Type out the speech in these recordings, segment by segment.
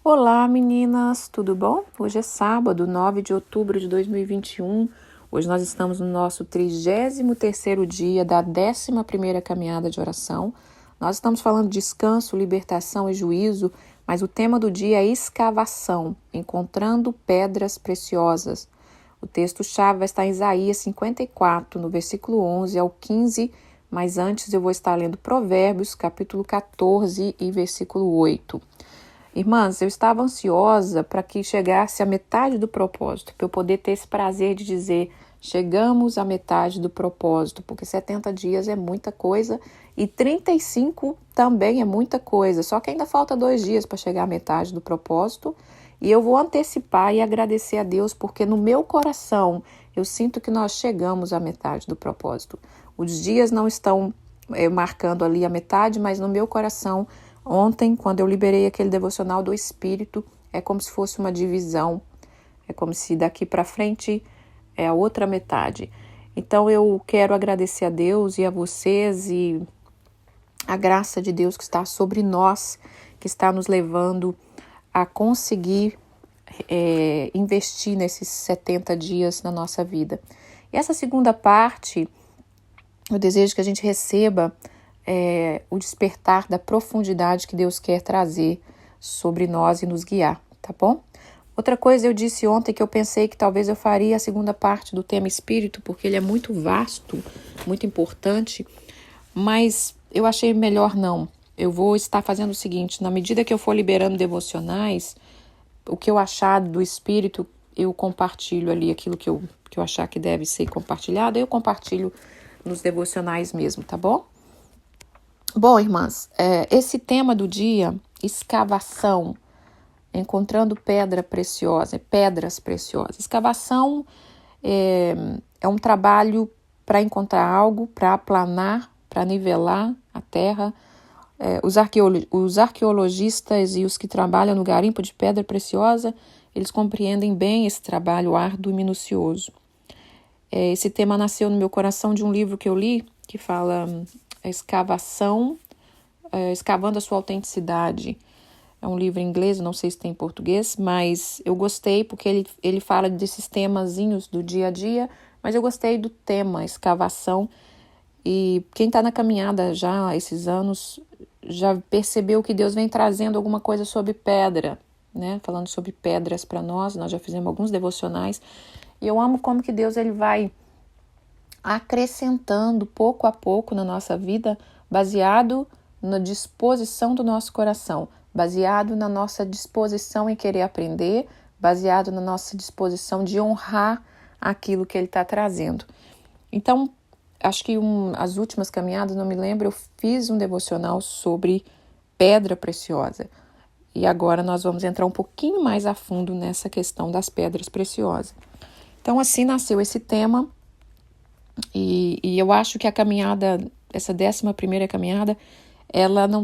Olá, meninas, tudo bom? Hoje é sábado, 9 de outubro de 2021. Hoje nós estamos no nosso 33º dia da 11ª caminhada de oração. Nós estamos falando de descanso, libertação e juízo, mas o tema do dia é escavação, encontrando pedras preciosas. O texto-chave vai estar em Isaías 54, no versículo 11 ao 15, mas antes eu vou estar lendo Provérbios, capítulo 14 e versículo 8. Irmãs, eu estava ansiosa para que chegasse a metade do propósito, para eu poder ter esse prazer de dizer, chegamos à metade do propósito, porque 70 dias é muita coisa e 35 também é muita coisa, só que ainda falta 2 dias para chegar à metade do propósito e eu vou antecipar e agradecer a Deus, porque no meu coração eu sinto que nós chegamos à metade do propósito. Os dias não estão marcando ali a metade, mas no meu coração, ontem, quando eu liberei aquele devocional do Espírito, é como se fosse uma divisão, é como se daqui para frente é a outra metade. Então eu quero agradecer a Deus e a vocês e a graça de Deus que está sobre nós, que está nos levando a conseguir investir nesses 70 dias na nossa vida. E essa segunda parte, eu desejo que a gente receba o despertar da profundidade que Deus quer trazer sobre nós e nos guiar, tá bom? Outra coisa, eu disse ontem que eu pensei que talvez eu faria a segunda parte do tema espírito, porque ele é muito vasto, muito importante, mas eu achei melhor não. Eu vou estar fazendo o seguinte, na medida que eu for liberando devocionais, o que eu achar do espírito, eu compartilho ali aquilo que eu achar que deve ser compartilhado, eu compartilho nos devocionais mesmo, tá bom? Bom, irmãs, esse tema do dia, escavação, encontrando pedras preciosas. Escavação é um trabalho para encontrar algo, para aplanar, para nivelar a terra. Os arqueologistas e os que trabalham no garimpo de pedra preciosa, eles compreendem bem esse trabalho árduo e minucioso. Esse tema nasceu no meu coração de um livro que eu li, que fala escavação, escavando a sua autenticidade. É um livro em inglês, não sei se tem em português, mas eu gostei porque ele fala desses temazinhos do dia a dia, mas eu gostei do tema escavação. E quem está na caminhada já há esses anos já percebeu que Deus vem trazendo alguma coisa sobre pedra, né? Falando sobre pedras para nós já fizemos alguns devocionais. E eu amo como que Deus ele vai acrescentando pouco a pouco na nossa vida, baseado na disposição do nosso coração, baseado na nossa disposição em querer aprender, baseado na nossa disposição de honrar aquilo que Ele está trazendo. Então, acho que as últimas caminhadas, não me lembro, eu fiz um devocional sobre pedra preciosa. E agora nós vamos entrar um pouquinho mais a fundo nessa questão das pedras preciosas. Então, assim nasceu esse tema. E eu acho que a caminhada, essa 11ª caminhada, ela não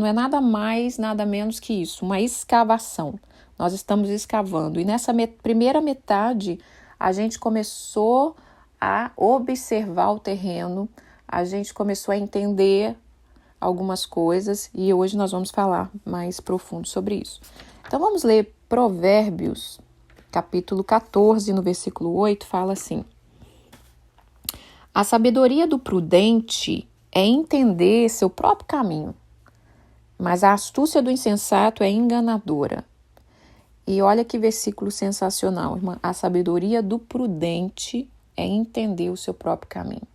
é nada mais, nada menos que isso, uma escavação. Nós estamos escavando. E nessa primeira metade, a gente começou a observar o terreno, a gente começou a entender algumas coisas e hoje nós vamos falar mais profundo sobre isso. Então vamos ler Provérbios, capítulo 14, no versículo 8, fala assim: a sabedoria do prudente é entender seu próprio caminho, mas a astúcia do insensato é enganadora. E olha que versículo sensacional, irmã. A sabedoria do prudente é entender o seu próprio caminho.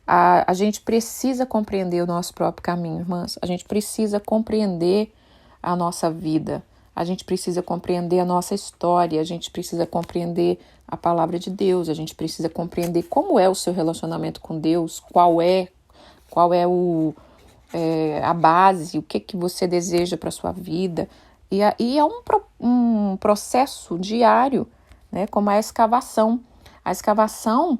A gente precisa compreender o nosso próprio caminho, irmãs. A gente precisa compreender a nossa vida. A gente precisa compreender a nossa história. A gente precisa compreender a palavra de Deus. A gente precisa compreender como é o seu relacionamento com Deus, qual é a base, o que você deseja para a sua vida. E é um processo diário, né, como a escavação. A escavação,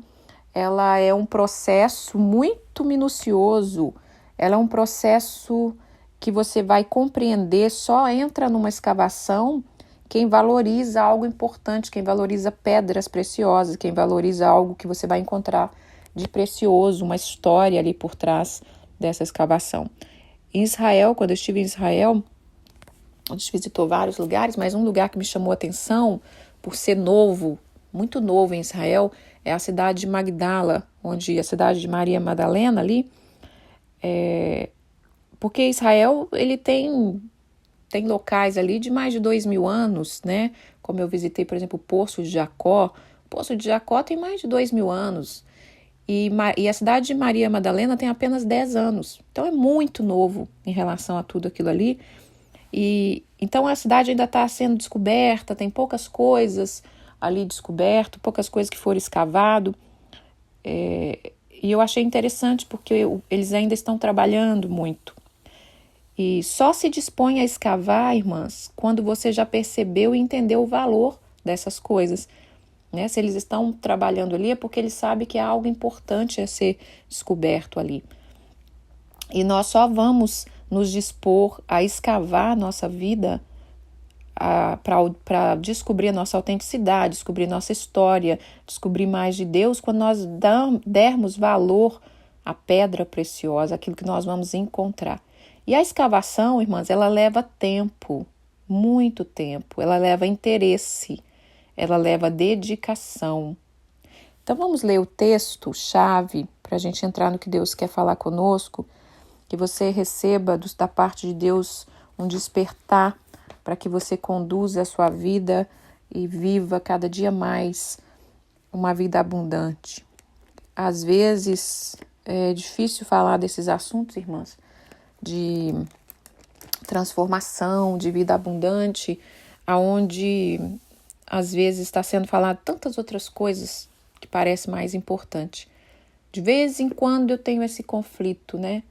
ela é um processo muito minucioso, ela é um processo que você vai compreender, só entra numa escavação quem valoriza algo importante, quem valoriza pedras preciosas, quem valoriza algo que você vai encontrar de precioso, uma história ali por trás dessa escavação. Em Israel, quando eu estive em Israel, A gente visitou vários lugares, mas um lugar que me chamou a atenção, por ser novo, muito novo em Israel, é a cidade de Magdala, onde a cidade de Maria Madalena ali, porque Israel ele tem locais ali de mais de 2.000 anos, né? Como eu visitei, por exemplo, o Poço de Jacó. O Poço de Jacó tem mais de 2.000 anos. E a cidade de Maria Madalena tem apenas 10 anos. Então é muito novo em relação a tudo aquilo ali. E então a cidade ainda está sendo descoberta, tem poucas coisas ali descoberto, poucas coisas que foram escavado. E eu achei interessante porque eles ainda estão trabalhando muito. E só se dispõe a escavar, irmãs, quando você já percebeu e entendeu o valor dessas coisas. Né? Se eles estão trabalhando ali é porque eles sabem que há algo importante a ser descoberto ali. E nós só vamos nos dispor a escavar a nossa vida para descobrir a nossa autenticidade, descobrir nossa história, descobrir mais de Deus, quando nós dermos valor à pedra preciosa, aquilo que nós vamos encontrar. E a escavação, irmãs, ela leva tempo, muito tempo, ela leva interesse, ela leva dedicação. Então vamos ler o texto-chave para a gente entrar no que Deus quer falar conosco, que você receba da parte de Deus um despertar para que você conduza a sua vida e viva cada dia mais uma vida abundante. Às vezes é difícil falar desses assuntos, irmãs, de transformação, de vida abundante, aonde às vezes está sendo falado tantas outras coisas que parecem mais importante. De vez em quando eu tenho esse conflito, né?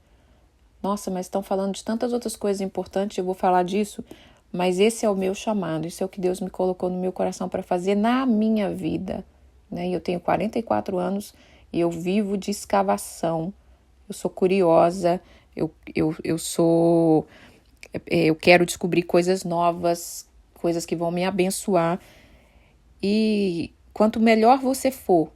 Nossa, mas estão falando de tantas outras coisas importantes, eu vou falar disso, mas esse é o meu chamado, isso é o que Deus me colocou no meu coração para fazer na minha vida, né? Eu tenho 44 anos e eu vivo de escavação, eu sou curiosa, eu quero descobrir coisas novas, coisas que vão me abençoar. E quanto melhor você for,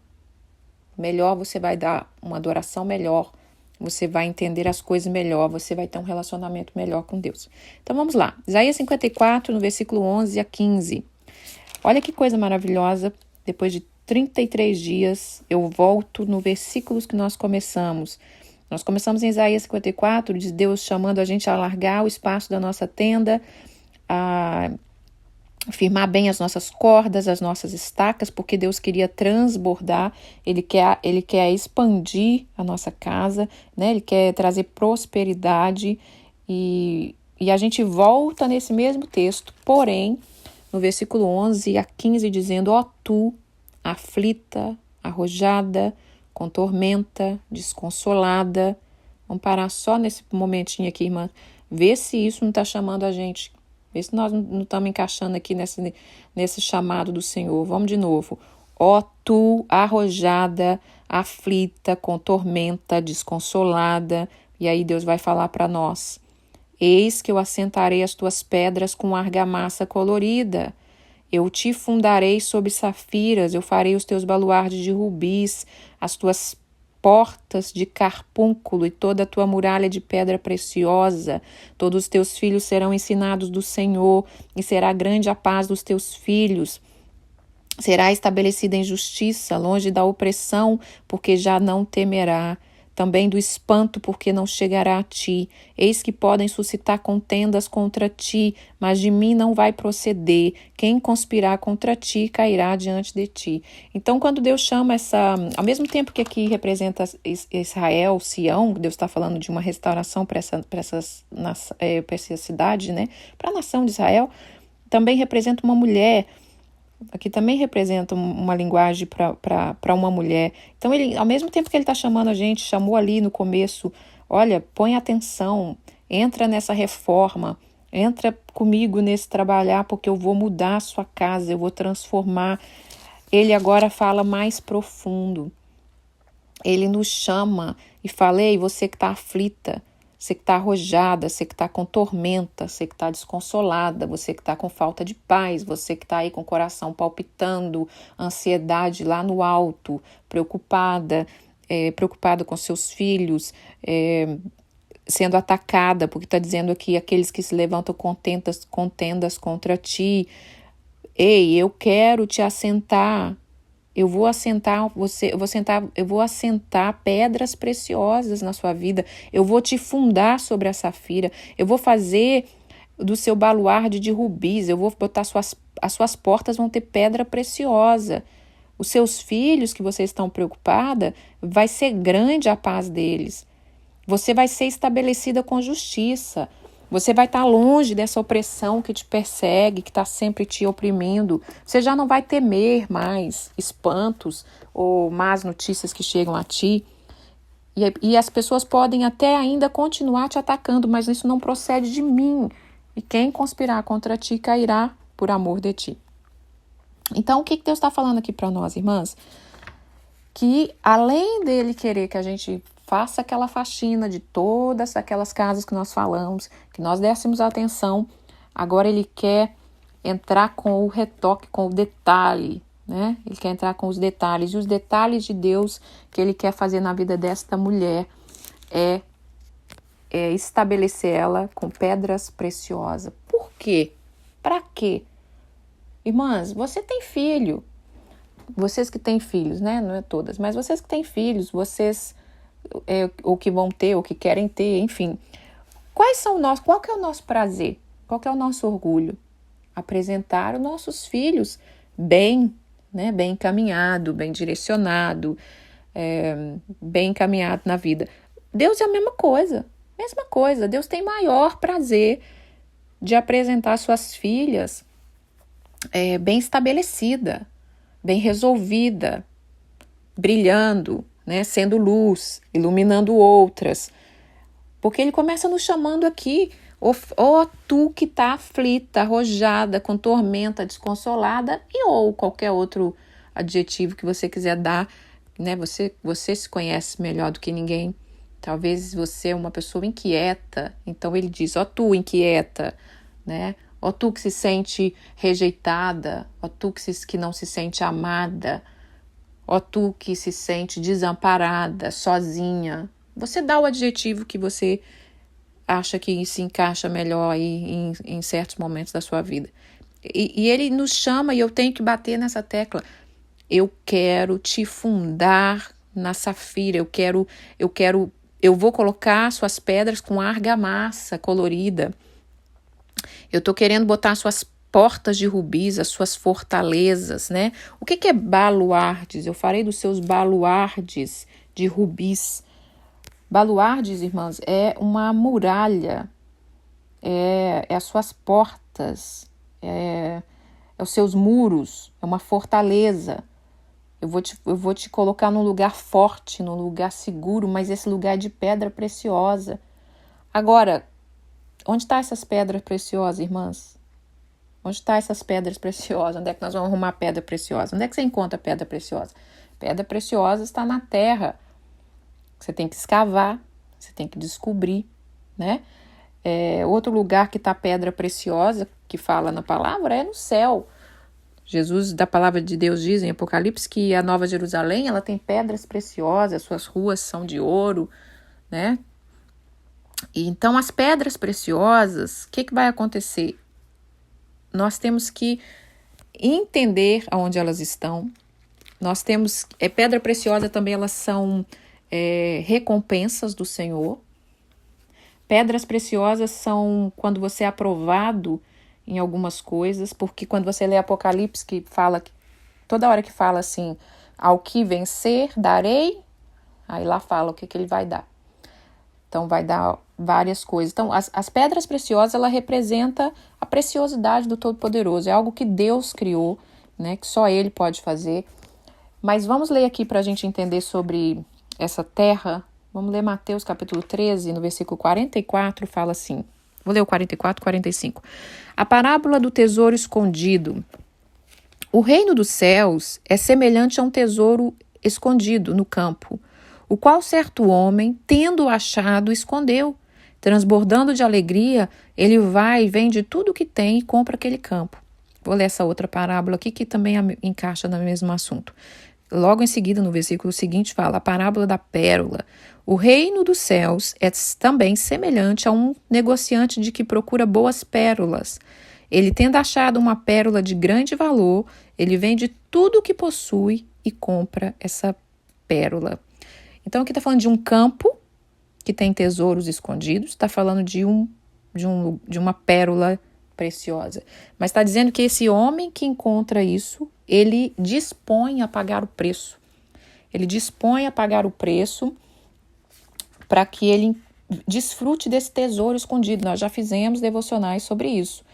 melhor você vai dar uma adoração melhor, você vai entender as coisas melhor, você vai ter um relacionamento melhor com Deus. Então vamos lá, Isaías 54, no versículo 11 a 15. Olha que coisa maravilhosa, depois de 33 dias, eu volto no versículos que nós começamos. Nós começamos em Isaías 54, de Deus chamando a gente a alargar o espaço da nossa tenda, a firmar bem as nossas cordas, as nossas estacas, porque Deus queria transbordar, Ele quer expandir a nossa casa, né? Ele quer trazer prosperidade e a gente volta nesse mesmo texto, porém, no versículo 11 a 15, dizendo: ó tu, aflita, arrojada, com tormenta, desconsolada. Vamos parar só nesse momentinho aqui, irmã. Vê se isso não está chamando a gente. Vê se nós não estamos encaixando aqui nesse chamado do Senhor. Vamos de novo. Ó tu, arrojada, aflita, com tormenta, desconsolada. E aí Deus vai falar para nós. Eis que eu assentarei as tuas pedras com argamassa colorida. Eu te fundarei sobre safiras, eu farei os teus baluardes de rubis, as tuas portas de carpúnculo e toda a tua muralha de pedra preciosa. Todos os teus filhos serão ensinados do Senhor, e será grande a paz dos teus filhos. Será estabelecida em justiça, longe da opressão, porque já não temerá. Também do espanto, porque não chegará a ti. Eis que podem suscitar contendas contra ti, mas de mim não vai proceder. Quem conspirar contra ti cairá diante de ti. Então, quando Deus chama ao mesmo tempo que aqui representa Israel, Sião, Deus está falando de uma restauração para essa cidade, né? Para a nação de Israel, também representa uma mulher. Aqui também representa uma linguagem para uma mulher. Então, ele, ao mesmo tempo que ele está chamando a gente, chamou ali no começo, olha, põe atenção, entra nessa reforma, entra comigo nesse trabalhar, porque eu vou mudar a sua casa, eu vou transformar. Ele agora fala mais profundo. Ele nos chama e fala: ei, você que está aflita, você que está arrojada, você que está com tormenta, você que está desconsolada, você que está com falta de paz, você que está aí com o coração palpitando, ansiedade lá no alto, preocupada com seus filhos, sendo atacada, porque está dizendo aqui, aqueles que se levantam contendas contra ti. Ei, eu quero te assentar. Eu vou assentar pedras preciosas na sua vida. Eu vou te fundar sobre a safira. Eu vou fazer do seu baluarte de rubis. Eu vou botar as suas portas vão ter pedra preciosa. Os seus filhos que vocês estão preocupada, vai ser grande a paz deles. Você vai ser estabelecida com justiça. Você vai estar longe dessa opressão que te persegue, que está sempre te oprimindo. Você já não vai temer mais espantos ou más notícias que chegam a ti. E as pessoas podem até ainda continuar te atacando, mas isso não procede de mim. E quem conspirar contra ti cairá por amor de ti. Então, o que Deus está falando aqui para nós, irmãs? Que além dele querer que a gente faça aquela faxina de todas aquelas casas que nós falamos, que nós dessemos atenção, agora ele quer entrar com o retoque, com o detalhe, né? Ele quer entrar com os detalhes. E os detalhes de Deus que ele quer fazer na vida desta mulher é estabelecer ela com pedras preciosas. Por quê? Para quê? Irmãs, você tem filho. Vocês que têm filhos, né? Não é todas, mas vocês que têm filhos, vocês ou que vão ter, ou que querem ter, enfim. Qual que é o nosso prazer? Qual que é o nosso orgulho? Apresentar os nossos filhos bem, né? Bem encaminhado, bem direcionado, bem encaminhado na vida. Deus é a mesma coisa. Deus tem maior prazer de apresentar suas filhas bem estabelecida, bem resolvida, brilhando, né, sendo luz, iluminando outras. Porque ele começa nos chamando aqui, ó tu que está aflita, arrojada, com tormenta, desconsolada, ou qualquer outro adjetivo que você quiser dar, né? Você se conhece melhor do que ninguém. Talvez você é uma pessoa inquieta, então ele diz, ó tu inquieta, né? Ó tu que se sente rejeitada, ó tu que não se sente amada, ó tu que se sente desamparada, sozinha. Você dá o adjetivo que você acha que se encaixa melhor aí em certos momentos da sua vida. E ele nos chama, e eu tenho que bater nessa tecla. Eu quero te fundar na safira, eu vou colocar suas pedras com argamassa colorida. Eu estou querendo botar suas portas de rubis, as suas fortalezas, né? O que é baluardes? Eu farei dos seus baluardes de rubis. Baluardes, irmãs, é uma muralha, é as suas portas, é os seus muros, é uma fortaleza. Eu vou te colocar num lugar forte, num lugar seguro, mas esse lugar é de pedra preciosa. Agora, onde estão essas pedras preciosas, irmãs? Onde estão essas pedras preciosas? Onde é que nós vamos arrumar pedra preciosa? Onde é que você encontra pedra preciosa? Pedra preciosa está na terra. Você tem que escavar, você tem que descobrir, né? Outro lugar que está pedra preciosa, que fala na palavra, é no céu. Jesus, da palavra de Deus, diz em Apocalipse que a Nova Jerusalém, ela tem pedras preciosas, suas ruas são de ouro, né? E então, as pedras preciosas, o que vai acontecer? Nós temos que entender aonde elas estão. Nós temos, pedra preciosa também, elas são recompensas do Senhor. Pedras preciosas são quando você é aprovado em algumas coisas, porque quando você lê Apocalipse, que fala, toda hora que fala assim, ao que vencer, darei, aí lá fala o que ele vai dar. Então, vai dar várias coisas. Então, as pedras preciosas, ela representa a preciosidade do Todo-Poderoso. É algo que Deus criou, né, que só Ele pode fazer. Mas vamos ler aqui para a gente entender sobre essa terra. Vamos ler Mateus capítulo 13, no versículo 44, fala assim. Vou ler o 44 e 45. A parábola do tesouro escondido. O reino dos céus é semelhante a um tesouro escondido no campo, o qual certo homem, tendo achado, escondeu. Transbordando de alegria, ele vai e vende tudo o que tem e compra aquele campo. Vou ler essa outra parábola aqui que também encaixa no mesmo assunto. Logo em seguida, no versículo seguinte, fala a parábola da pérola. O reino dos céus é também semelhante a um negociante de que procura boas pérolas. Ele, tendo achado uma pérola de grande valor, ele vende tudo o que possui e compra essa pérola. Então, aqui está falando de um campo que tem tesouros escondidos, está falando de uma pérola preciosa. Mas está dizendo que esse homem que encontra isso, ele dispõe a pagar o preço. Ele dispõe a pagar o preço para que ele desfrute desse tesouro escondido. Nós já fizemos devocionais sobre isso.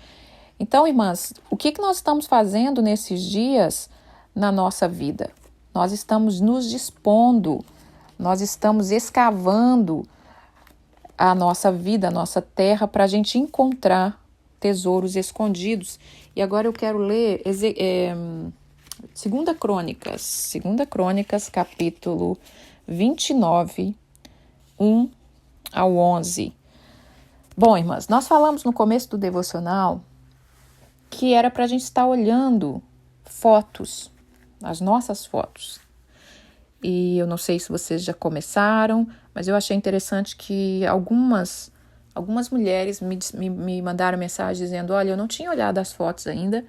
Então, irmãs, o que nós estamos fazendo nesses dias na nossa vida? Nós estamos nos dispondo, nós estamos escavando a nossa vida, a nossa terra, para a gente encontrar tesouros escondidos. E agora eu quero ler 2 Crônicas, capítulo 29, 1 ao 11. Bom, irmãs, nós falamos no começo do devocional que era para a gente estar olhando fotos, as nossas fotos. E eu não sei se vocês já começaram, mas eu achei interessante que algumas mulheres me mandaram mensagem dizendo: olha, eu não tinha olhado as fotos ainda.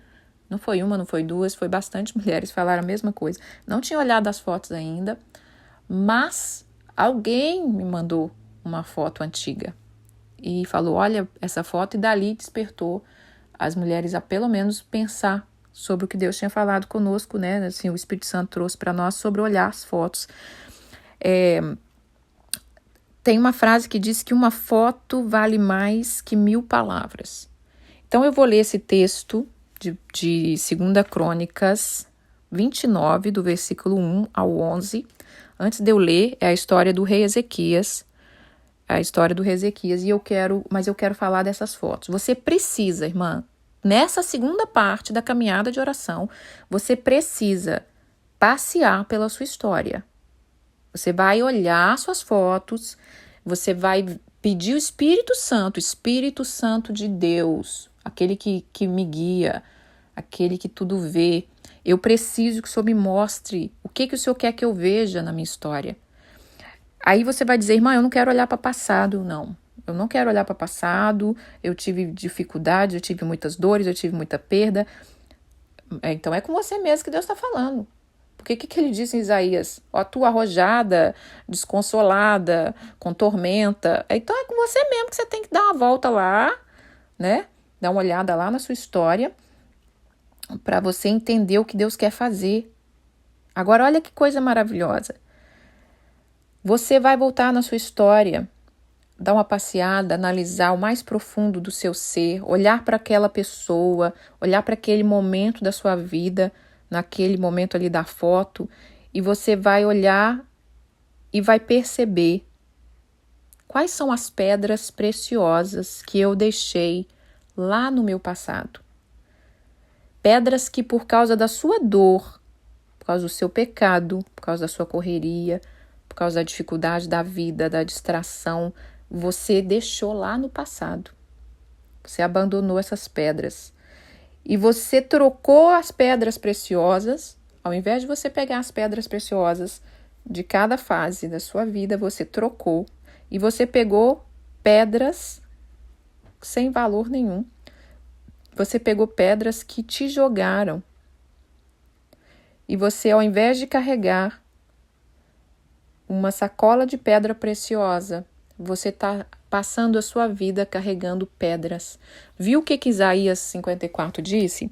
Não foi uma, não foi duas, foi bastante mulheres falaram a mesma coisa. Não tinha olhado as fotos ainda, mas alguém me mandou uma foto antiga e falou: olha, essa foto, e dali despertou as mulheres a pelo menos pensar sobre o que Deus tinha falado conosco, né? Assim, o Espírito Santo trouxe para nós sobre olhar as fotos. Tem uma frase que diz que uma foto vale mais que 1000 palavras. Então eu vou ler esse texto de 2 Crônicas 29, do versículo 1 ao 11. Antes de eu ler, é a história do rei Ezequias. Mas eu quero falar dessas fotos. Você precisa, irmã, nessa segunda parte da caminhada de oração, você precisa passear pela sua história. Você vai olhar suas fotos, você vai pedir o Espírito Santo de Deus, aquele que me guia, aquele que tudo vê. Eu preciso que o Senhor me mostre o que o Senhor quer que eu veja na minha história. Aí você vai dizer: irmã, eu não quero olhar para o passado, não. Eu não quero olhar para o passado, eu tive dificuldades, eu tive muitas dores, eu tive muita perda. Então é com você mesmo que Deus está falando. Porque o que ele disse em Isaías? Ó, tu arrojada, desconsolada, com tormenta. Então é com você mesmo que você tem que dar uma volta lá, né? Dar uma olhada lá na sua história, para você entender o que Deus quer fazer. Agora, olha que coisa maravilhosa. Você vai voltar na sua história, dar uma passeada, analisar o mais profundo do seu ser, olhar para aquela pessoa, olhar para aquele momento da sua vida, naquele momento ali da foto, e você vai olhar e vai perceber quais são as pedras preciosas que eu deixei lá no meu passado. Pedras que, por causa da sua dor, por causa do seu pecado, por causa da sua correria, por causa da dificuldade da vida, da distração, você deixou lá no passado. Você abandonou essas pedras. E você trocou as pedras preciosas, ao invés de você pegar as pedras preciosas de cada fase da sua vida, você trocou. E você pegou pedras sem valor nenhum. Você pegou pedras que te jogaram. E você, ao invés de carregar uma sacola de pedra preciosa, você está passando a sua vida carregando pedras. Viu o que Isaías 54 disse?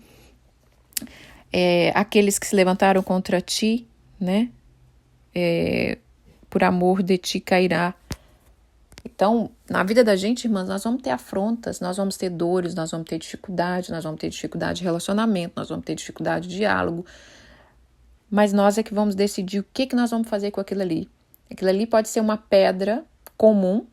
Aqueles que se levantaram contra ti, né? Por amor de ti cairá. Então, na vida da gente, irmãs, nós vamos ter afrontas, nós vamos ter dores, nós vamos ter dificuldade, nós vamos ter dificuldade de relacionamento, nós vamos ter dificuldade de diálogo. Mas nós é que vamos decidir o que nós vamos fazer com aquilo ali. Aquilo ali pode ser uma pedra comum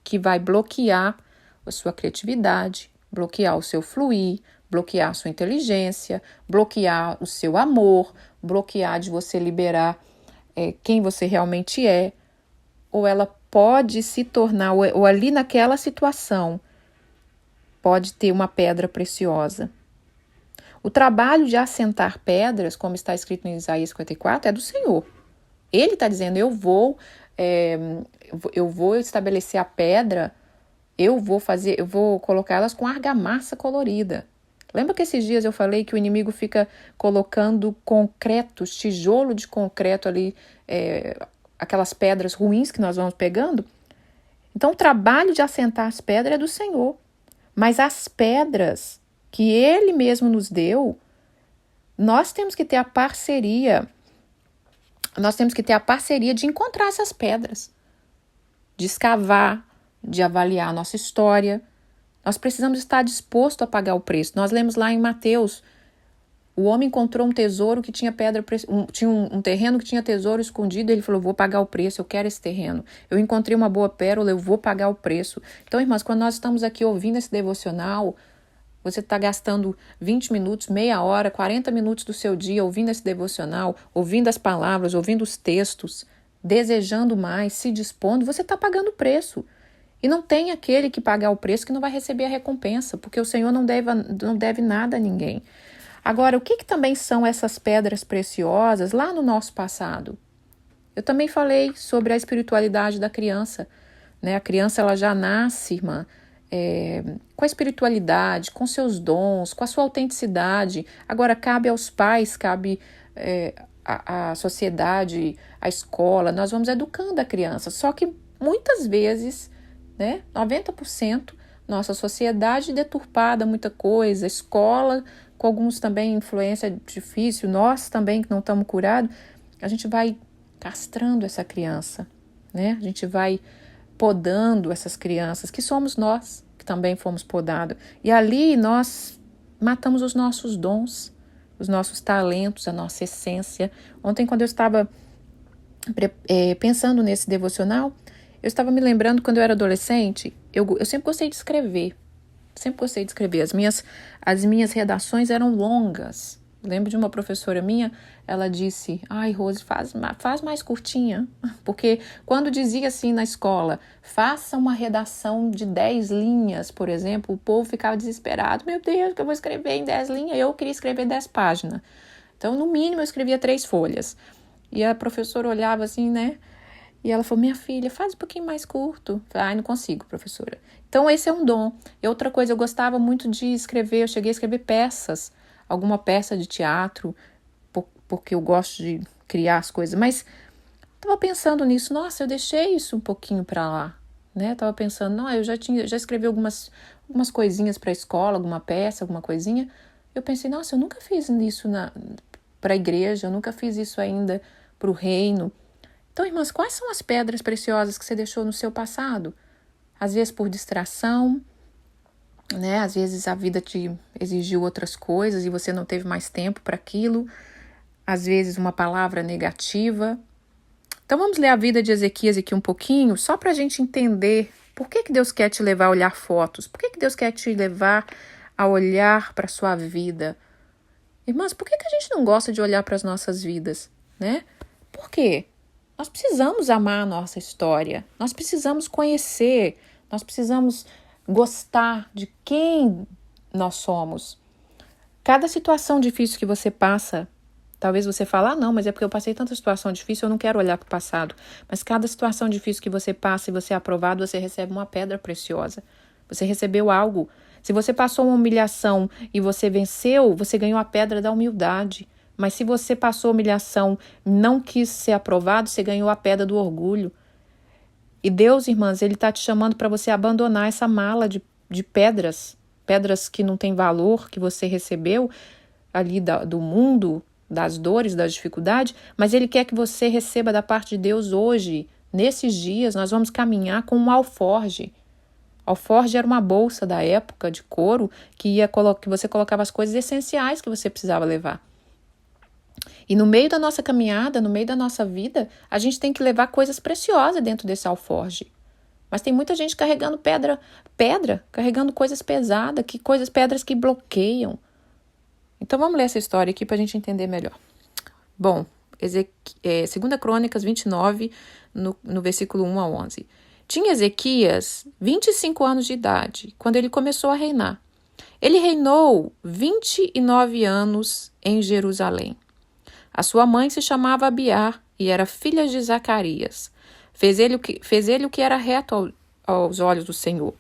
que vai bloquear a sua criatividade, bloquear o seu fluir, bloquear a sua inteligência, bloquear o seu amor, bloquear de você liberar quem você realmente é. Ou ela pode se tornar, ou ali naquela situação, pode ter uma pedra preciosa. O trabalho de assentar pedras, como está escrito em Isaías 54, é do Senhor. Ele está dizendo, eu vou estabelecer a pedra, eu vou colocar elas com argamassa colorida. Lembra que esses dias eu falei que o inimigo fica colocando concretos, tijolo de concreto ali, aquelas pedras ruins que nós vamos pegando? Então o trabalho de assentar as pedras é do Senhor. Mas as pedras que Ele mesmo nos deu, nós temos que ter a parceria. Nós temos que ter a parceria de encontrar essas pedras, de escavar, de avaliar a nossa história. Nós precisamos estar disposto a pagar o preço. Nós lemos lá em Mateus, o homem encontrou um tesouro que tinha pedra, tinha um terreno que tinha tesouro escondido, ele falou, vou pagar o preço, eu quero esse terreno. Eu encontrei uma boa pérola, eu vou pagar o preço. Então, irmãs, quando nós estamos aqui ouvindo esse devocional, você está gastando 20 minutos, meia hora, 40 minutos do seu dia ouvindo esse devocional, ouvindo as palavras, ouvindo os textos, desejando mais, se dispondo, você está pagando o preço. E não tem aquele que pagar o preço que não vai receber a recompensa, porque o Senhor não deve nada a ninguém. Agora, o que também são essas pedras preciosas lá no nosso passado? Eu também falei sobre a espiritualidade da criança, né? A criança ela já nasce, irmã, com a espiritualidade, com seus dons, com a sua autenticidade. Agora, cabe aos pais, cabe à sociedade, à escola, nós vamos educando a criança. Só que muitas vezes, né, 90%, nossa sociedade deturpada, muita coisa, escola, com alguns também influência difícil, nós também que não estamos curados, a gente vai castrando essa criança, né? A gente vai podando essas crianças, que somos nós, que também fomos podados. E ali nós matamos os nossos dons, os nossos talentos, a nossa essência. Ontem, quando eu estava pensando nesse devocional, eu estava me lembrando quando eu era adolescente, eu sempre gostei de escrever. Sempre gostei de escrever. As minhas redações eram longas. Lembro de uma professora minha, ela disse, ai, Rose, faz mais curtinha. Porque quando dizia assim na escola, faça uma redação de 10 linhas, por exemplo, o povo ficava desesperado. Meu Deus, que eu vou escrever em 10 linhas? Eu queria escrever 10 páginas. Então, no mínimo, eu escrevia 3 folhas. E a professora olhava assim, né? E ela falou, minha filha, faz um pouquinho mais curto. Eu falei, ai, não consigo, professora. Então, esse é um dom. E outra coisa, eu gostava muito de escrever, eu cheguei a escrever peças, alguma peça de teatro, porque eu gosto de criar as coisas. Mas estava pensando nisso, nossa, eu deixei isso um pouquinho para lá, né? Estava pensando, não, eu já escrevi algumas coisinhas para a escola, alguma peça, alguma coisinha. Eu pensei, nossa, eu nunca fiz isso para a igreja, eu nunca fiz isso ainda para o reino. Então, irmãs, quais são as pedras preciosas que você deixou no seu passado? Às vezes por distração, né? Às vezes a vida te exigiu outras coisas e você não teve mais tempo para aquilo. Às vezes uma palavra negativa. Então vamos ler a vida de Ezequias aqui um pouquinho, só para a gente entender por que Deus quer te levar a olhar fotos, por que Deus quer te levar a olhar para a sua vida. Irmãs, por que a gente não gosta de olhar para as nossas vidas, né? Por quê? Nós precisamos amar a nossa história, nós precisamos conhecer, nós precisamos gostar de quem nós somos. Cada situação difícil que você passa, talvez você fale, não, mas é porque eu passei tanta situação difícil, eu não quero olhar para o passado. Mas cada situação difícil que você passa e você é aprovado, você recebe uma pedra preciosa. Você recebeu algo. Se você passou uma humilhação e você venceu, você ganhou a pedra da humildade. Mas se você passou humilhação, não quis ser aprovado, você ganhou a pedra do orgulho. E Deus, irmãs, Ele está te chamando para você abandonar essa mala de pedras que não têm valor, que você recebeu ali do mundo, das dores, das dificuldades, mas Ele quer que você receba da parte de Deus hoje. Nesses dias, nós vamos caminhar com um alforge. Alforge era uma bolsa da época de couro que você colocava as coisas essenciais que você precisava levar. E no meio da nossa caminhada, no meio da nossa vida, a gente tem que levar coisas preciosas dentro desse alforge. Mas tem muita gente carregando pedra, carregando coisas pesadas, pedras que bloqueiam. Então vamos ler essa história aqui para a gente entender melhor. Bom, 2 Crônicas 29, no versículo 1 a 11. Tinha Ezequias 25 anos de idade, quando ele começou a reinar. Ele reinou 29 anos em Jerusalém. A sua mãe se chamava Abiá e era filha de Zacarias. Fez ele o que era reto aos olhos do Senhor,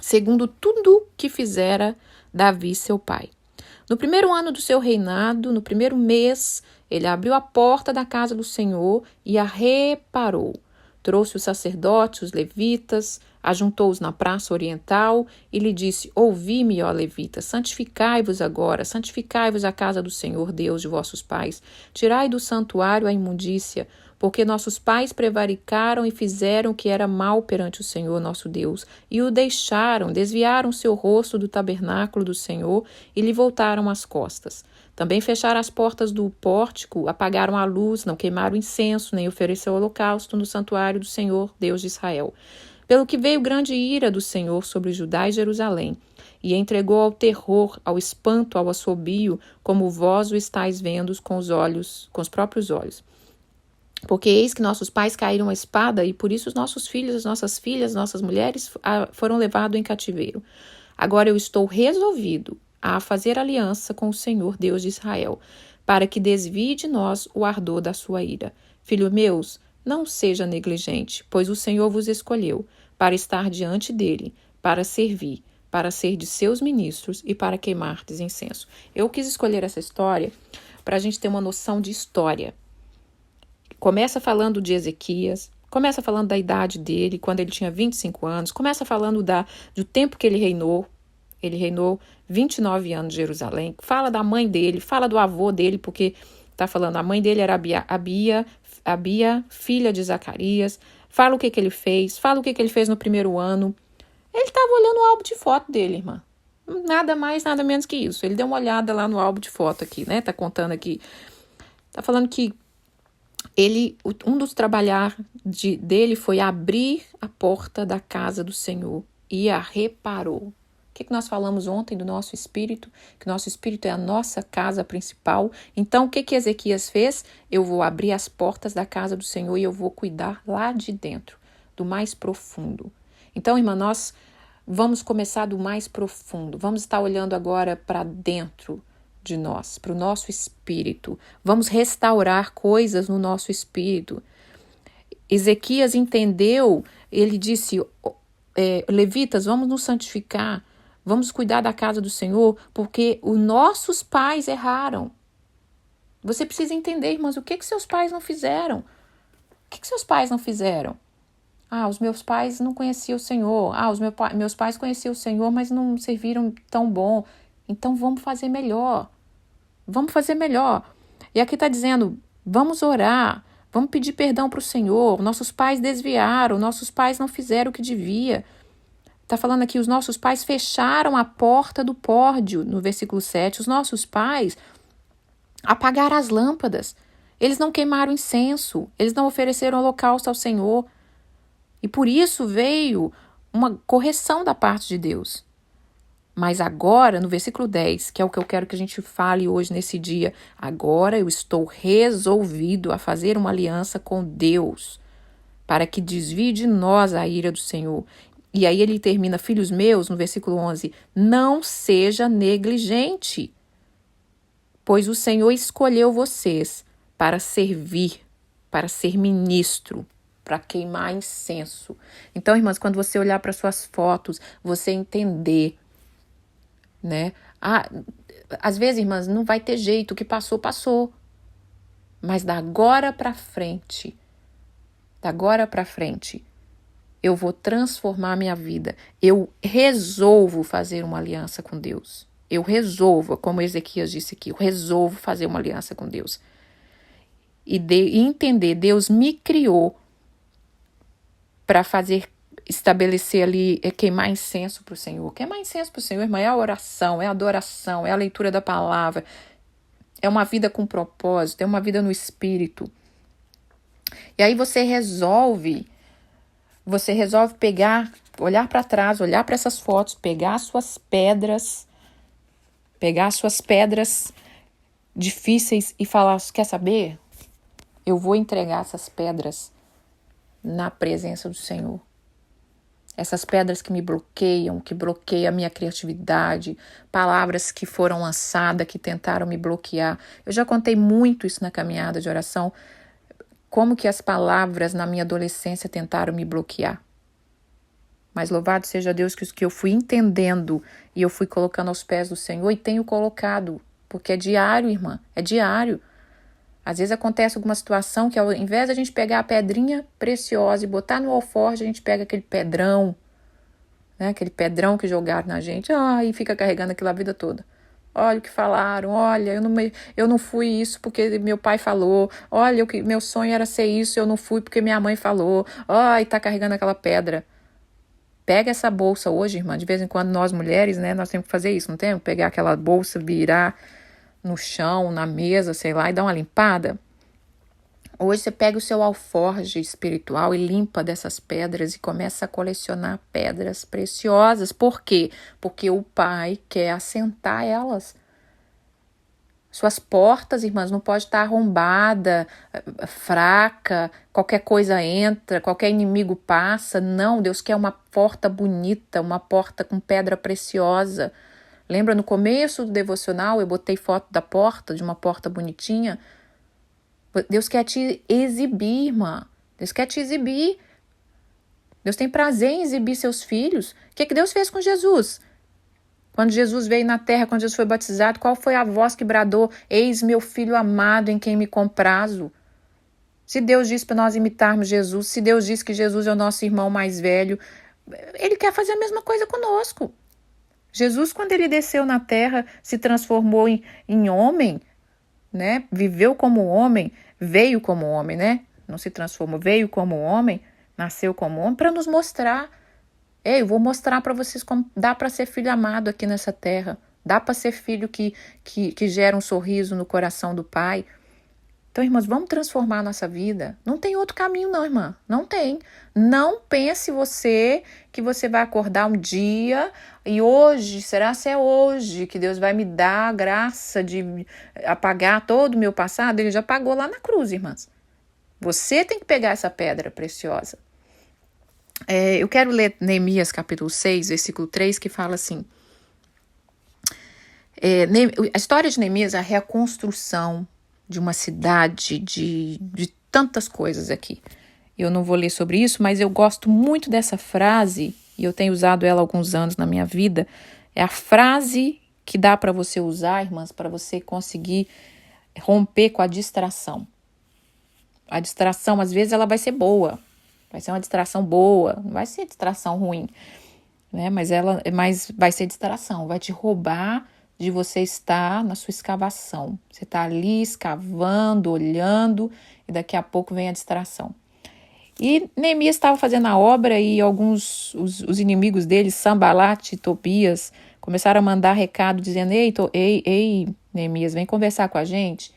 segundo tudo que fizera Davi, seu pai. No primeiro ano do seu reinado, no primeiro mês, ele abriu a porta da casa do Senhor e a reparou. Trouxe os sacerdotes, os levitas, ajuntou-os na praça oriental e lhe disse: Ouvi-me, ó levitas, santificai-vos agora, santificai-vos a casa do Senhor, Deus de vossos pais. Tirai do santuário a imundícia, porque nossos pais prevaricaram e fizeram o que era mal perante o Senhor nosso Deus, e o deixaram, desviaram seu rosto do tabernáculo do Senhor e lhe voltaram as costas. Também fecharam as portas do pórtico, apagaram a luz, não queimaram incenso, nem ofereceram holocausto no santuário do Senhor, Deus de Israel. Pelo que veio grande ira do Senhor sobre Judá e Jerusalém, e entregou ao terror, ao espanto, ao assobio, como vós o estáis vendo com os próprios olhos. Porque eis que nossos pais caíram à espada, e por isso os nossos filhos, as nossas filhas, nossas mulheres foram levados em cativeiro. Agora eu estou resolvido a fazer aliança com o Senhor Deus de Israel, para que desvie de nós o ardor da sua ira. Filhos meus, não seja negligente, pois o Senhor vos escolheu para estar diante dele, para servir, para ser de seus ministros e para queimardes incenso. Eu quis escolher essa história para a gente ter uma noção de história. Começa falando de Ezequias, começa falando da idade dele, quando ele tinha 25 anos, começa falando do tempo que ele reinou. Ele reinou 29 anos em Jerusalém. Fala da mãe dele, fala do avô dele, porque está falando, a mãe dele era Abia, filha de Zacarias. Fala o que ele fez, fala o que ele fez no primeiro ano. Ele estava olhando o álbum de foto dele, irmã. Nada mais, nada menos que isso. Ele deu uma olhada lá no álbum de foto aqui, né? Tá contando aqui. Tá falando que um dos trabalhar dele foi abrir a porta da casa do Senhor e a reparou. O que nós falamos ontem do nosso espírito? Que nosso espírito é a nossa casa principal. Então, o que Ezequias fez? Eu vou abrir as portas da casa do Senhor e eu vou cuidar lá de dentro, do mais profundo. Então, irmã, nós vamos começar do mais profundo. Vamos estar olhando agora para dentro de nós, para o nosso espírito. Vamos restaurar coisas no nosso espírito. Ezequias entendeu, ele disse, levitas, vamos nos santificar, vamos cuidar da casa do Senhor, porque os nossos pais erraram. Você precisa entender, irmãos, o que seus pais não fizeram? O que seus pais não fizeram? Os meus pais não conheciam o Senhor. Os meus pais conheciam o Senhor, mas não serviram tão bom. Então vamos fazer melhor. Vamos fazer melhor. E aqui está dizendo, vamos orar, vamos pedir perdão para o Senhor. Nossos pais desviaram, nossos pais não fizeram o que devia. Está falando aqui, os nossos pais fecharam a porta do pórdio, no versículo 7. Os nossos pais apagaram as lâmpadas. Eles não queimaram incenso. Eles não ofereceram holocausto ao Senhor. E por isso veio uma correção da parte de Deus. Mas agora, no versículo 10, que é o que eu quero que a gente fale hoje nesse dia, agora eu estou resolvido a fazer uma aliança com Deus, para que desvie de nós a ira do Senhor. E aí ele termina, filhos meus, no versículo 11, não seja negligente, pois o Senhor escolheu vocês para servir, para ser ministro, para queimar incenso. Então, irmãs, quando você olhar para suas fotos, você entender, né? Às vezes, irmãs, não vai ter jeito, o que passou, passou. Mas da agora para frente, eu vou transformar minha vida. Eu resolvo fazer uma aliança com Deus. Eu resolvo, como Ezequias disse aqui, eu resolvo fazer uma aliança com Deus. E entender, Deus me criou para estabelecer ali, queimar incenso para o Senhor. Queimar incenso para o Senhor, irmã, é a oração, é a adoração, é a leitura da palavra. É uma vida com propósito, é uma vida no Espírito. E aí você resolve pegar, olhar para trás, olhar para essas fotos, pegar as suas pedras difíceis e falar, quer saber? Eu vou entregar essas pedras na presença do Senhor. Essas pedras que me bloqueiam, que bloqueiam a minha criatividade, palavras que foram lançadas, que tentaram me bloquear. Eu já contei muito isso na caminhada de oração, como que as palavras na minha adolescência tentaram me bloquear. Mas louvado seja Deus que eu fui entendendo e eu fui colocando aos pés do Senhor e tenho colocado, porque é diário, irmã, é diário. Às vezes acontece alguma situação que ao invés de a gente pegar a pedrinha preciosa e botar no alforje, a gente pega aquele pedrão, né? Aquele pedrão que jogaram na gente, e fica carregando aquilo a vida toda. Olha o que falaram, olha, eu não fui isso porque meu pai falou, olha, meu sonho era ser isso, eu não fui porque minha mãe falou, e tá carregando aquela pedra. Pega essa bolsa hoje, irmã, de vez em quando nós mulheres, né, nós temos que fazer isso, não temos? Pegar aquela bolsa, virar no chão, na mesa, sei lá, e dar uma limpada. Hoje você pega o seu alforje espiritual e limpa dessas pedras e começa a colecionar pedras preciosas. Por quê? Porque o Pai quer assentar elas. Suas portas, irmãs, não pode estar arrombada, fraca, qualquer coisa entra, qualquer inimigo passa. Não, Deus quer uma porta bonita, uma porta com pedra preciosa. Lembra no começo do devocional, eu botei foto da porta, de uma porta bonitinha? Deus quer te exibir, irmã. Deus quer te exibir. Deus tem prazer em exibir seus filhos. O que Deus fez com Jesus? Quando Jesus veio na terra, quando Jesus foi batizado, qual foi a voz que bradou? Eis meu filho amado em quem me comprazo. Se Deus disse para nós imitarmos Jesus, se Deus disse que Jesus é o nosso irmão mais velho, Ele quer fazer a mesma coisa conosco. Jesus, quando Ele desceu na terra, se transformou em homem, né? Viveu como homem, veio como homem, né? Não se transformou, veio como homem, nasceu como homem, para nos mostrar. Eu vou mostrar para vocês como dá para ser filho amado aqui nessa terra. Dá para ser filho que gera um sorriso no coração do Pai. Então, irmãs, vamos transformar a nossa vida. Não tem outro caminho não, irmã. Não tem. Não pense que você vai acordar um dia e hoje, será se é hoje que Deus vai me dar a graça de apagar todo o meu passado? Ele já pagou lá na cruz, irmãs. Você tem que pegar essa pedra preciosa. Eu quero ler Neemias capítulo 6, versículo 3, que fala assim. A história de Neemias é a reconstrução de uma cidade, de tantas coisas aqui. Eu não vou ler sobre isso, mas eu gosto muito dessa frase, e eu tenho usado ela há alguns anos na minha vida. É a frase que dá para você usar, irmãs, para você conseguir romper com a distração. A distração, às vezes, ela vai ser boa. Vai ser uma distração boa, não vai ser distração ruim, né? Mas vai ser distração, vai te roubar de você estar na sua escavação. Você está ali escavando, olhando, e daqui a pouco vem a distração. E Neemias estava fazendo a obra e os inimigos dele, Sambalat e Tobias, começaram a mandar recado dizendo, ei, Neemias, vem conversar com a gente.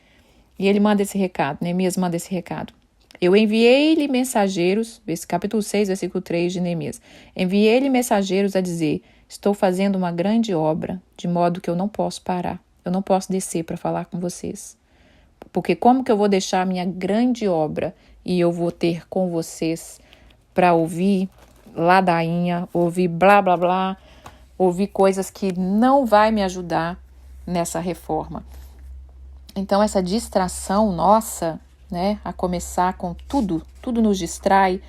E ele manda esse recado, Neemias manda esse recado. Eu enviei-lhe mensageiros, capítulo 6, versículo 3 de Neemias. Enviei-lhe mensageiros a dizer, estou fazendo uma grande obra, de modo que eu não posso parar. Eu não posso descer para falar com vocês. Porque como que eu vou deixar a minha grande obra e eu vou ter com vocês para ouvir ladainha, ouvir blá, blá, blá, ouvir coisas que não vai me ajudar nessa reforma. Então, essa distração nossa, né, a começar com tudo nos distrai,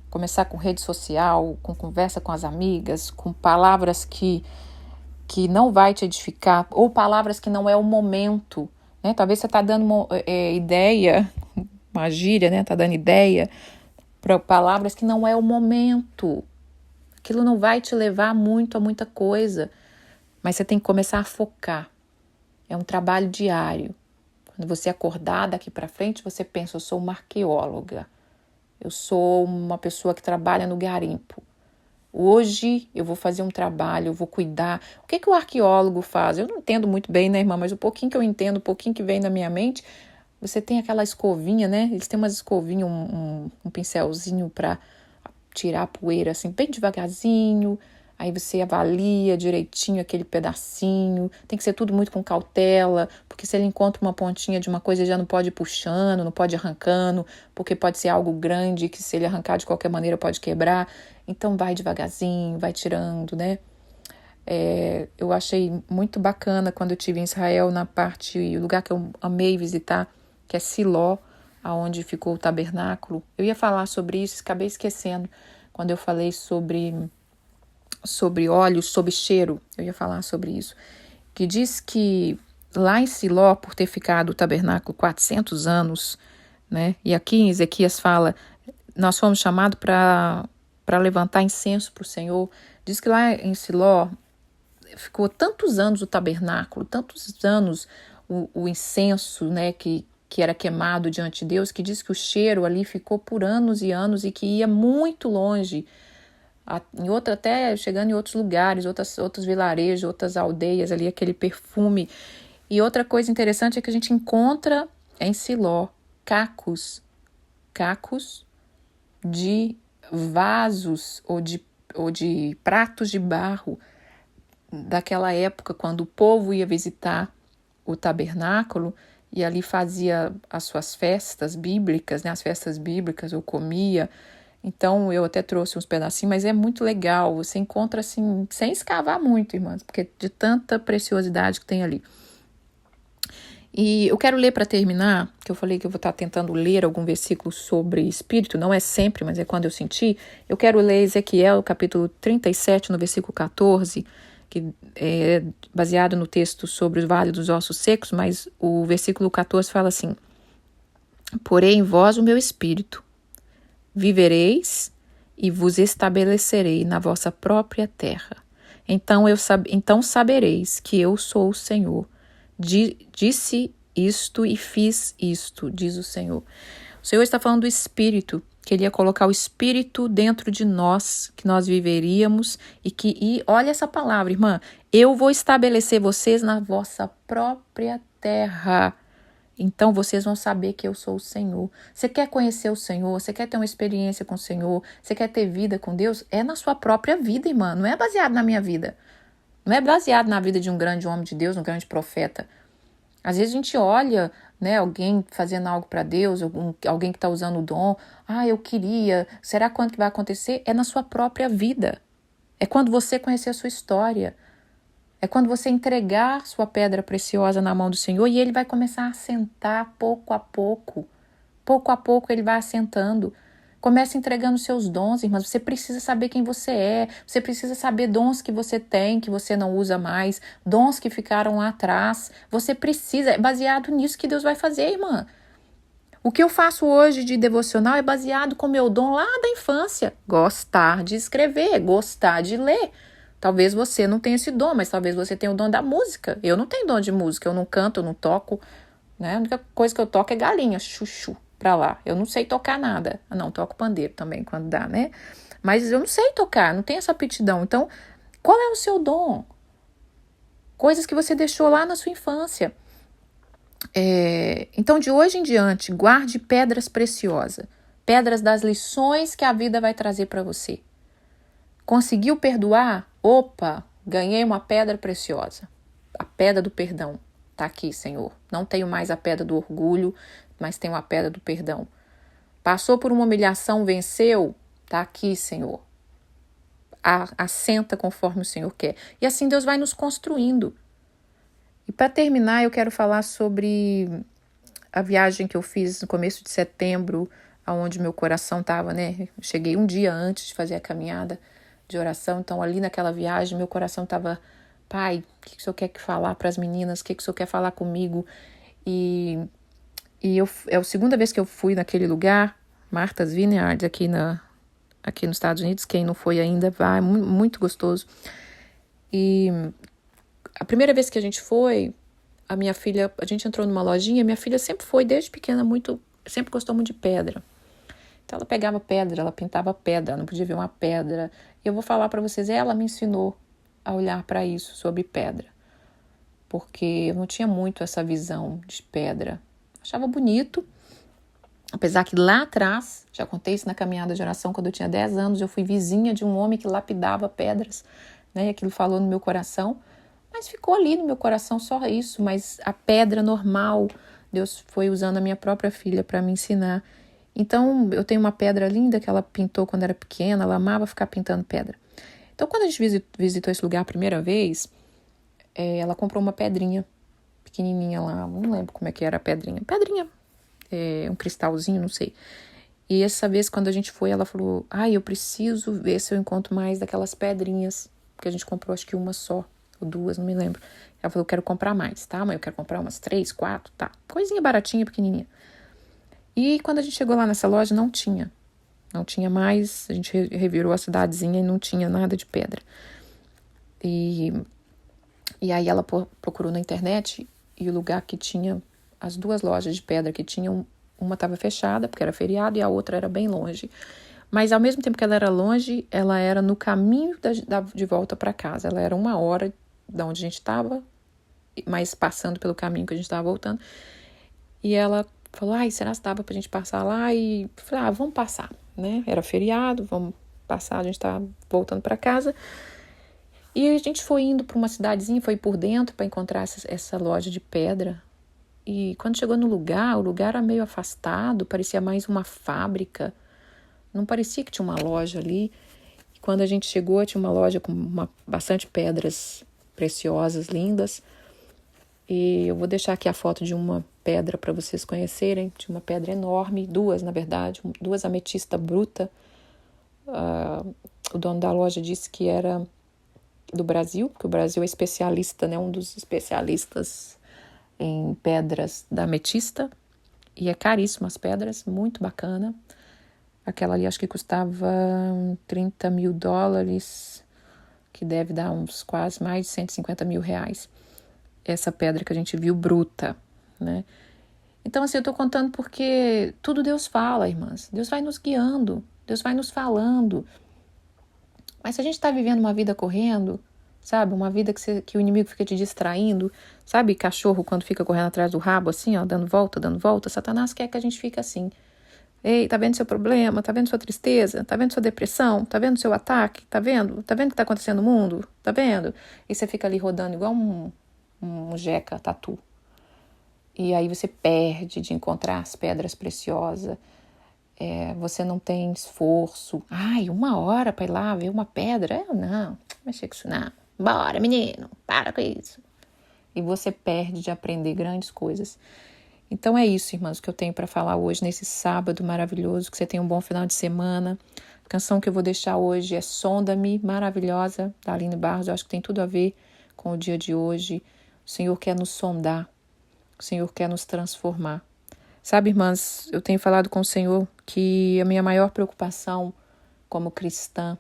começar com rede social, com conversa com as amigas, com palavras que não vai te edificar, ou palavras que não é o momento, né? Talvez você está dando uma ideia, uma gíria, né? Está dando ideia para palavras que não é o momento. Aquilo não vai te levar a muita coisa, mas você tem que começar a focar. É um trabalho diário. Quando você acordar daqui para frente, você pensa, eu sou uma arqueóloga, eu sou uma pessoa que trabalha no garimpo. Hoje eu vou fazer um trabalho, eu vou cuidar. O que o arqueólogo faz? Eu não entendo muito bem, né, irmã? Mas o pouquinho que eu entendo, o pouquinho que vem na minha mente, você tem aquela escovinha, né? Eles têm umas escovinhas, um pincelzinho para tirar a poeira, assim, bem devagarzinho. Aí você avalia direitinho aquele pedacinho. Tem que ser tudo muito com cautela, porque se ele encontra uma pontinha de uma coisa, ele já não pode ir puxando, não pode ir arrancando, porque pode ser algo grande que se ele arrancar de qualquer maneira pode quebrar. Então vai devagarzinho, vai tirando, né? Eu achei muito bacana quando eu estive em Israel, o lugar que eu amei visitar, que é Siló, aonde ficou o tabernáculo. Eu ia falar sobre isso, acabei esquecendo, quando eu falei sobre óleo, sobre cheiro, eu ia falar sobre isso, que diz que lá em Siló, por ter ficado o tabernáculo 400 anos, né, e aqui em Ezequias fala, nós fomos chamados para levantar incenso para o Senhor, diz que lá em Siló ficou tantos anos o tabernáculo, tantos anos o incenso, né, que era queimado diante de Deus, que diz que o cheiro ali ficou por anos e anos e que ia muito longe, até chegando em outros lugares, outros vilarejos, outras aldeias ali, aquele perfume. E outra coisa interessante é que a gente encontra em Siló cacos de vasos ou de pratos de barro daquela época, quando o povo ia visitar o tabernáculo e ali fazia as suas festas bíblicas, né, as festas bíblicas, ou comia. Então eu até trouxe uns pedacinhos, mas é muito legal, você encontra assim, sem escavar muito, irmãs, porque de tanta preciosidade que tem ali. E eu quero ler para terminar, que eu falei que eu vou estar tentando ler algum versículo sobre espírito, não é sempre, mas é quando eu sentir. Eu quero ler Ezequiel, capítulo 37, no versículo 14, que é baseado no texto sobre o vale dos ossos secos, mas o versículo 14 fala assim: porém em vós o meu espírito, vivereis e vos estabelecerei na vossa própria terra. Então sabereis que eu sou o Senhor. Disse isto e fiz isto, diz o Senhor. O Senhor está falando do Espírito, que Ele ia colocar o Espírito dentro de nós, que nós viveríamos, e olha essa palavra, irmã, eu vou estabelecer vocês na vossa própria terra. Então vocês vão saber que eu sou o Senhor. Você quer conhecer o Senhor? Você quer ter uma experiência com o Senhor? Você quer ter vida com Deus? É na sua própria vida, irmã. Não é baseado na minha vida. Não é baseado na vida de um grande homem de Deus, um grande profeta. Às vezes a gente olha, né, alguém fazendo algo para Deus, alguém que está usando o dom. Eu queria. Será quando que vai acontecer? É na sua própria vida. É quando você conhecer a sua história. É quando você entregar sua pedra preciosa na mão do Senhor e Ele vai começar a assentar pouco a pouco. Pouco a pouco Ele vai assentando. Comece entregando seus dons, irmãs. Você precisa saber quem você é. Você precisa saber dons que você tem, que você não usa mais. Dons que ficaram lá atrás. Você precisa. É baseado nisso que Deus vai fazer, irmã. O que eu faço hoje de devocional é baseado com o meu dom lá da infância. Gostar de escrever, gostar de ler. Talvez você não tenha esse dom, mas talvez você tenha o dom da música. Eu não tenho dom de música. Eu não canto, eu não toco. Né? A única coisa que eu toco é galinha, chuchu. Pra lá. Eu não sei tocar nada. Não, toco pandeiro também quando dá, né? Mas eu não sei tocar, não tenho essa aptidão. Então, qual é o seu dom? Coisas que você deixou lá na sua infância. Então, de hoje em diante, guarde pedras preciosas. Pedras das lições que a vida vai trazer para você. Conseguiu perdoar? Opa, ganhei uma pedra preciosa. A pedra do perdão. Tá aqui, Senhor. Não tenho mais a pedra do orgulho, mas tenho a pedra do perdão. Passou por uma humilhação, venceu? Tá aqui, Senhor. Assenta conforme o Senhor quer. E assim Deus vai nos construindo. E para terminar, eu quero falar sobre a viagem que eu fiz no começo de setembro, aonde meu coração estava, né? Eu cheguei um dia antes de fazer a caminhada de oração, então ali naquela viagem meu coração estava: Pai, o que o Senhor quer falar para as meninas? O que o Senhor quer falar comigo? E é a segunda vez que eu fui naquele lugar, Martha's Vineyard, aqui nos Estados Unidos. Quem não foi ainda, vai, muito gostoso. E a primeira vez que a gente foi, a minha filha, a gente entrou numa lojinha, minha filha sempre foi, desde pequena, sempre gostou muito de pedra. Então ela pegava pedra, ela pintava pedra, não podia ver uma pedra. E eu vou falar para vocês, ela me ensinou a olhar para isso, sobre pedra. Porque eu não tinha muito essa visão de pedra. Achava bonito, apesar que lá atrás, já contei isso na caminhada de oração, quando eu tinha 10 anos, eu fui vizinha de um homem que lapidava pedras, né? E aquilo falou no meu coração, mas ficou ali no meu coração só isso. Mas a pedra normal, Deus foi usando a minha própria filha para me ensinar. Então, eu tenho uma pedra linda que ela pintou quando era pequena, ela amava ficar pintando pedra. Então, quando a gente visitou esse lugar a primeira vez, ela comprou uma pedrinha pequenininha lá, não lembro como é que era a pedrinha. Pedrinha, um cristalzinho, não sei. E essa vez, quando a gente foi, ela falou, eu preciso ver se eu encontro mais daquelas pedrinhas, porque a gente comprou acho que uma só, ou duas, não me lembro. Ela falou, eu quero comprar mais, tá? Mas eu quero comprar umas 3, 4, tá? Coisinha baratinha, pequenininha. E quando a gente chegou lá nessa loja, não tinha mais, a gente revirou a cidadezinha e não tinha nada de pedra. E aí ela procurou na internet e o lugar que tinha as duas lojas de pedra que tinham, uma estava fechada porque era feriado e a outra era bem longe. Mas ao mesmo tempo que ela era longe, ela era no caminho de volta para casa. Ela era 1 hora da onde a gente estava, mas passando pelo caminho que a gente estava voltando. E ela falou, será que dava pra gente passar lá? E eu falei, vamos passar, né? Era feriado, vamos passar, a gente tá voltando para casa. E a gente foi indo para uma cidadezinha, foi por dentro para encontrar essa loja de pedra. E quando chegou no lugar, o lugar era meio afastado, parecia mais uma fábrica. Não parecia que tinha uma loja ali. E quando a gente chegou, tinha uma loja com bastante pedras preciosas, lindas. E eu vou deixar aqui a foto de uma pedra para vocês conhecerem. Tinha uma pedra enorme, duas na verdade, duas ametista bruta. O dono da loja disse que era do Brasil, porque o Brasil é especialista, né? Um dos especialistas em pedras da ametista. E é caríssimo as pedras, muito bacana. Aquela ali acho que custava $30 mil, que deve dar uns quase mais de 150 mil reais. Essa pedra que a gente viu bruta, né? Então, assim, eu tô contando porque tudo Deus fala, irmãs. Deus vai nos guiando, Deus vai nos falando. Mas se a gente tá vivendo uma vida correndo, sabe? Uma vida que o inimigo fica te distraindo, sabe? Cachorro quando fica correndo atrás do rabo, assim, ó, dando volta. Satanás quer que a gente fique assim. Ei, tá vendo seu problema? Tá vendo sua tristeza? Tá vendo sua depressão? Tá vendo seu ataque? Tá vendo? Tá vendo o que tá acontecendo no mundo? Tá vendo? E você fica ali rodando igual um jeca tatu. E aí você perde de encontrar as pedras preciosas. Você não tem esforço. 1 hora para ir lá ver uma pedra? Não mexer com isso não. Bora, menino, para com isso. E você perde de aprender grandes coisas. Então é isso, irmãs, que eu tenho para falar hoje, nesse sábado maravilhoso. Que você tenha um bom final de semana. A canção que eu vou deixar hoje é Sonda-me, maravilhosa, da Aline Barros. Eu acho que tem tudo a ver com o dia de hoje. O Senhor quer nos sondar. O Senhor quer nos transformar. Sabe, irmãs, eu tenho falado com o Senhor que a minha maior preocupação como cristã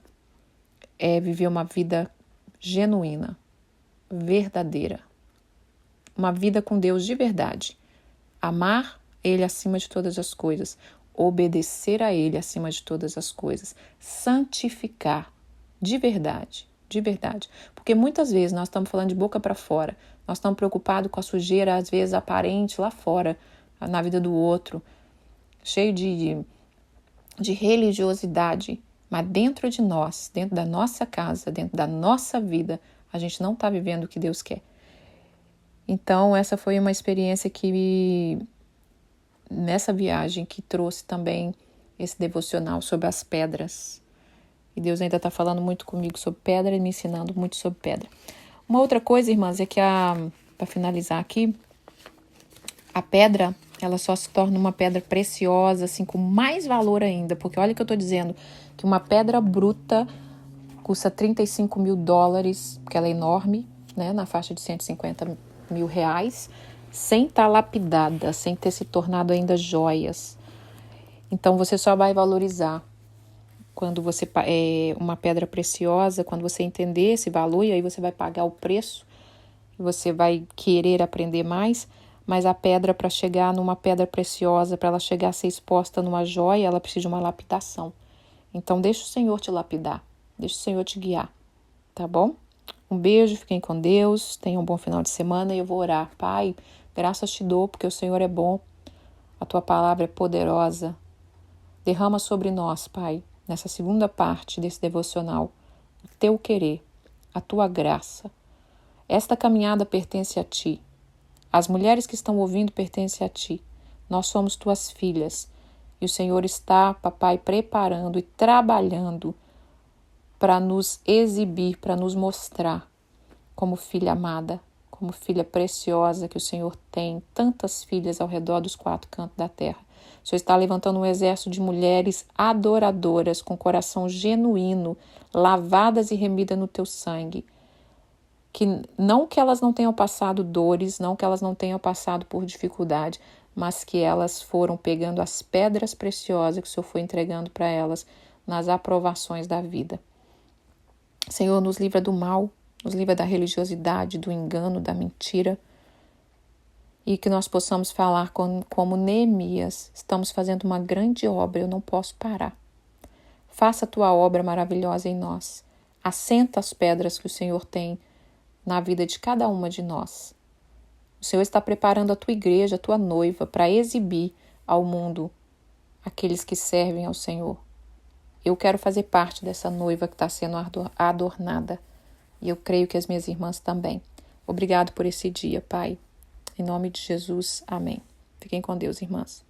é viver uma vida genuína, verdadeira. Uma vida com Deus de verdade. Amar Ele acima de todas as coisas. Obedecer a Ele acima de todas as coisas. Santificar de verdade. De verdade. Porque muitas vezes nós estamos falando de boca para fora. Nós estamos preocupados com a sujeira, às vezes, aparente lá fora, na vida do outro. Cheio de religiosidade. Mas dentro de nós, dentro da nossa casa, dentro da nossa vida, a gente não está vivendo o que Deus quer. Então, essa foi uma experiência nessa viagem, que trouxe também esse devocional sobre as pedras. E Deus ainda está falando muito comigo sobre pedra e me ensinando muito sobre pedra. Uma outra coisa, irmãs, é que para finalizar aqui, a pedra, ela só se torna uma pedra preciosa, assim, com mais valor ainda. Porque olha que eu estou dizendo, que uma pedra bruta custa $35 mil, porque ela é enorme, né, na faixa de 150 mil reais, sem estar lapidada, sem ter se tornado ainda joias. Então você só vai valorizar quando você uma pedra preciosa, quando você entender esse valor, e aí você vai pagar o preço, você vai querer aprender mais. Mas a pedra, para chegar numa pedra preciosa, para ela chegar a ser exposta numa joia, ela precisa de uma lapidação. Então deixa o Senhor te lapidar, deixa o Senhor te guiar, tá bom? Um beijo, fiquem com Deus, tenham um bom final de semana e eu vou orar. Pai, graças te dou porque o Senhor é bom, a tua palavra é poderosa. Derrama sobre nós, Pai, nessa segunda parte desse devocional, o teu querer, a tua graça. Esta caminhada pertence a ti. As mulheres que estão ouvindo pertencem a ti. Nós somos tuas filhas. E o Senhor está, papai, preparando e trabalhando para nos exibir, para nos mostrar como filha amada, como filha preciosa que o Senhor tem, tantas filhas ao redor dos quatro cantos da terra. O Senhor está levantando um exército de mulheres adoradoras, com coração genuíno, lavadas e remidas no teu sangue. Não que elas não tenham passado dores, não que elas não tenham passado por dificuldade, mas que elas foram pegando as pedras preciosas que o Senhor foi entregando para elas nas aprovações da vida. Senhor, nos livra do mal, nos livra da religiosidade, do engano, da mentira, e que nós possamos falar como Neemias: estamos fazendo uma grande obra, eu não posso parar. Faça a tua obra maravilhosa em nós. Assenta as pedras que o Senhor tem na vida de cada uma de nós. O Senhor está preparando a tua igreja, a tua noiva, para exibir ao mundo aqueles que servem ao Senhor. Eu quero fazer parte dessa noiva que está sendo adornada. E eu creio que as minhas irmãs também. Obrigado por esse dia, Pai. Em nome de Jesus, amém. Fiquem com Deus, irmãs.